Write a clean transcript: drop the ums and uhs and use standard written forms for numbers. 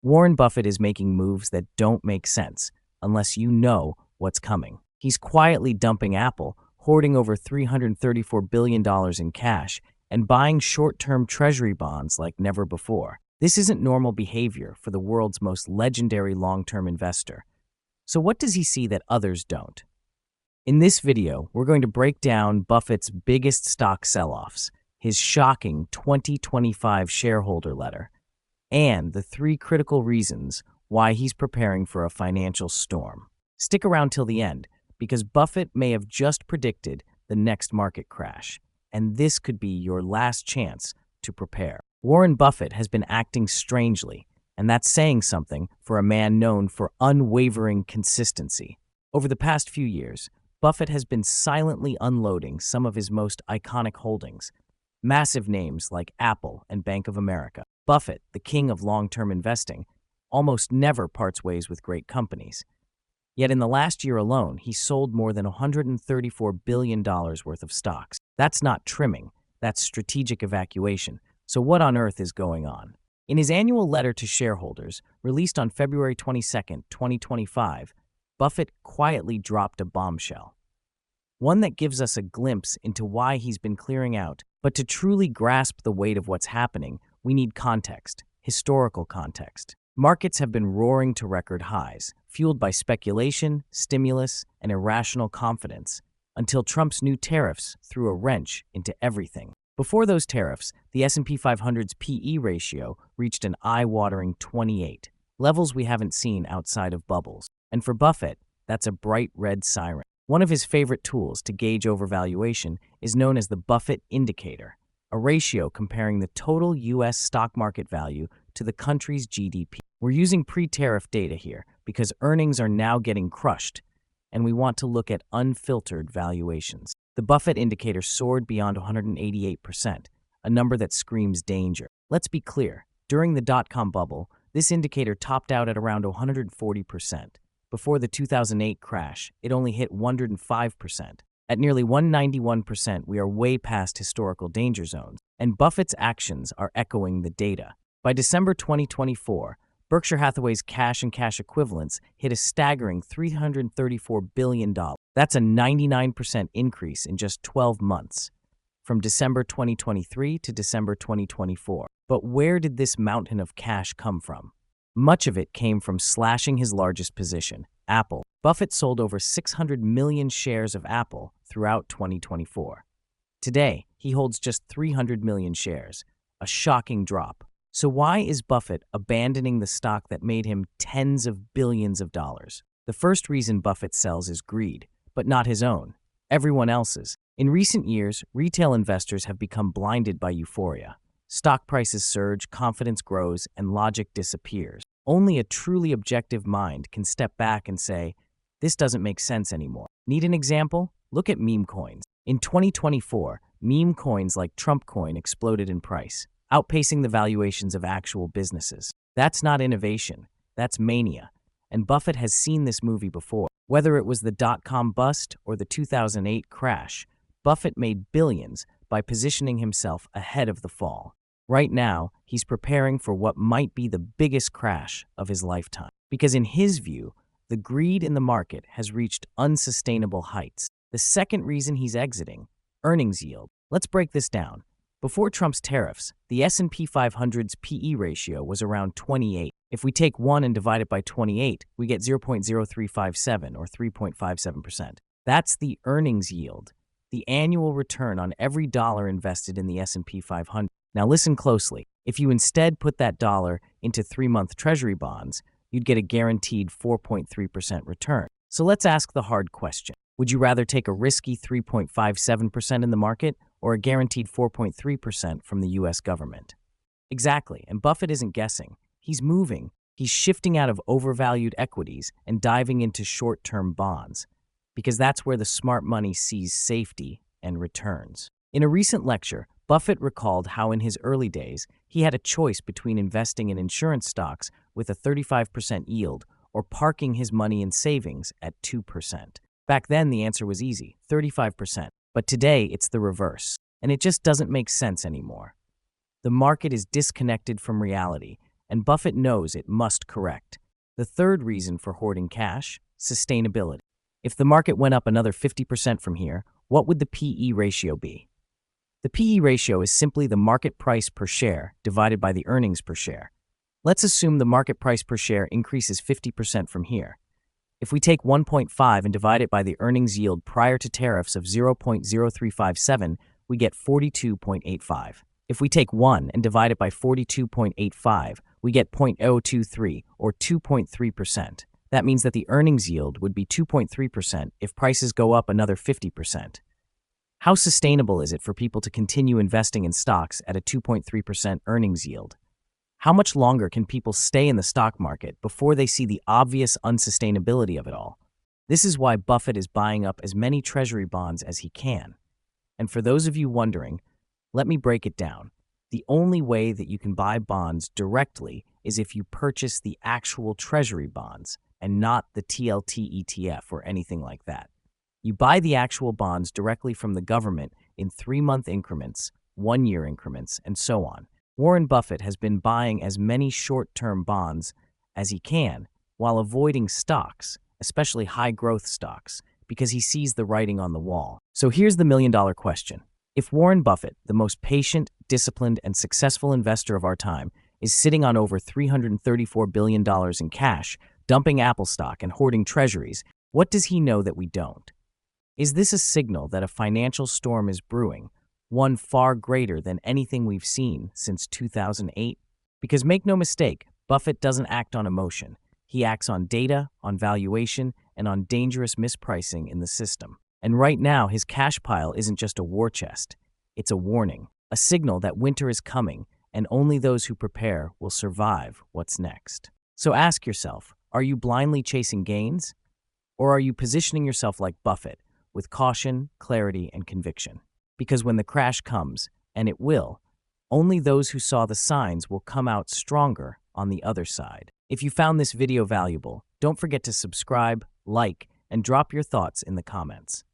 Warren Buffett is making moves that don't make sense unless you know what's coming. He's quietly dumping Apple, hoarding over $334 billion in cash, and buying short-term treasury bonds like never before. This isn't normal behavior for the world's most legendary long-term investor. So what does he see that others don't? In this video, we're going to break down Buffett's biggest stock sell-offs, his shocking 2025 shareholder letter, and the 3 critical reasons why he's preparing for a financial storm. Stick around till the end, because Buffett may have just predicted the next market crash, and this could be your last chance to prepare. Warren Buffett has been acting strangely, and that's saying something for a man known for unwavering consistency. Over the past few years, Buffett has been silently unloading some of his most iconic holdings, massive names like Apple and Bank of America. Buffett, the king of long-term investing, almost never parts ways with great companies. Yet in the last year alone, he sold more than $134 billion worth of stocks. That's not trimming, that's strategic evacuation. So what on earth is going on? In his annual letter to shareholders, released on February 22, 2025, Buffett quietly dropped a bombshell. One that gives us a glimpse into why he's been clearing out. But to truly grasp the weight of what's happening, we need context, historical context. Markets have been roaring to record highs, fueled by speculation, stimulus, and irrational confidence, until Trump's new tariffs threw a wrench into everything. Before those tariffs, the S&P 500's PE ratio reached an eye-watering 28, levels we haven't seen outside of bubbles. And for Buffett, that's a bright red siren. One of his favorite tools to gauge overvaluation is known as the Buffett Indicator, a ratio comparing the total U.S. stock market value to the country's GDP. We're using pre-tariff data here because earnings are now getting crushed, and we want to look at unfiltered valuations. The Buffett Indicator soared beyond 188%, a number that screams danger. Let's be clear, during the dot-com bubble, this indicator topped out at around 140%. Before the 2008 crash, it only hit 105%. At nearly 191%, we are way past historical danger zones, and Buffett's actions are echoing the data. By December 2024, Berkshire Hathaway's cash and cash equivalents hit a staggering $334 billion. That's a 99% increase in just 12 months, from December 2023 to December 2024. But where did this mountain of cash come from? Much of it came from slashing his largest position, Apple. Buffett sold over 600 million shares of Apple throughout 2024. Today, he holds just 300 million shares, a shocking drop. So why is Buffett abandoning the stock that made him tens of billions of dollars? The first reason Buffett sells is greed, but not his own, everyone else's. In recent years, retail investors have become blinded by euphoria. Stock prices surge, confidence grows, and logic disappears. Only a truly objective mind can step back and say, this doesn't make sense anymore. Need an example? Look at meme coins. In 2024, meme coins like Trump coin exploded in price, outpacing the valuations of actual businesses. That's not innovation, that's mania. And Buffett has seen this movie before. Whether it was the dot-com bust or the 2008 crash, Buffett made billions by positioning himself ahead of the fall. Right now, he's preparing for what might be the biggest crash of his lifetime. Because in his view, the greed in the market has reached unsustainable heights. The second reason he's exiting, earnings yield. Let's break this down. Before Trump's tariffs, the S&P 500's PE ratio was around 28. If we take 1 and divide it by 28, we get 0.0357 or 3.57%. That's the earnings yield, the annual return on every dollar invested in the S&P 500. Now listen closely. If you instead put that dollar into 3-month treasury bonds, you'd get a guaranteed 4.3% return. So let's ask the hard question. Would you rather take a risky 3.57% in the market or a guaranteed 4.3% from the US government? Exactly, and Buffett isn't guessing. He's moving. He's shifting out of overvalued equities and diving into short-term bonds, because that's where the smart money sees safety and returns. In a recent lecture, Buffett recalled how in his early days, he had a choice between investing in insurance stocks with a 35% yield or parking his money in savings at 2%. Back then, the answer was easy, 35%. But today, it's the reverse, and it just doesn't make sense anymore. The market is disconnected from reality, and Buffett knows it must correct. The third reason for hoarding cash: sustainability. If the market went up another 50% from here, what would the PE ratio be? The PE ratio is simply the market price per share divided by the earnings per share. Let's assume the market price per share increases 50% from here. If we take 1.5 and divide it by the earnings yield prior to tariffs of 0.0357, we get 42.85. If we take 1 and divide it by 42.85, we get 0.023 or 2.3%. That means that the earnings yield would be 2.3% if prices go up another 50%. How sustainable is it for people to continue investing in stocks at a 2.3% earnings yield? How much longer can people stay in the stock market before they see the obvious unsustainability of it all? This is why Buffett is buying up as many treasury bonds as he can. And for those of you wondering, let me break it down. The only way that you can buy bonds directly is if you purchase the actual treasury bonds and not the TLT ETF or anything like that. You buy the actual bonds directly from the government in 3-month increments, 1-year increments, and so on. Warren Buffett has been buying as many short-term bonds as he can while avoiding stocks, especially high-growth stocks, because he sees the writing on the wall. So here's the million-dollar question. If Warren Buffett, the most patient, disciplined, and successful investor of our time, is sitting on over $334 billion in cash, dumping Apple stock and hoarding treasuries, what does he know that we don't? Is this a signal that a financial storm is brewing, one far greater than anything we've seen since 2008? Because make no mistake, Buffett doesn't act on emotion. He acts on data, on valuation, and on dangerous mispricing in the system. And right now, his cash pile isn't just a war chest. It's a warning, a signal that winter is coming, and only those who prepare will survive what's next. So ask yourself, are you blindly chasing gains? Or are you positioning yourself like Buffett, with caution, clarity, and conviction? Because when the crash comes, and it will, only those who saw the signs will come out stronger on the other side. If you found this video valuable, don't forget to subscribe, like, and drop your thoughts in the comments.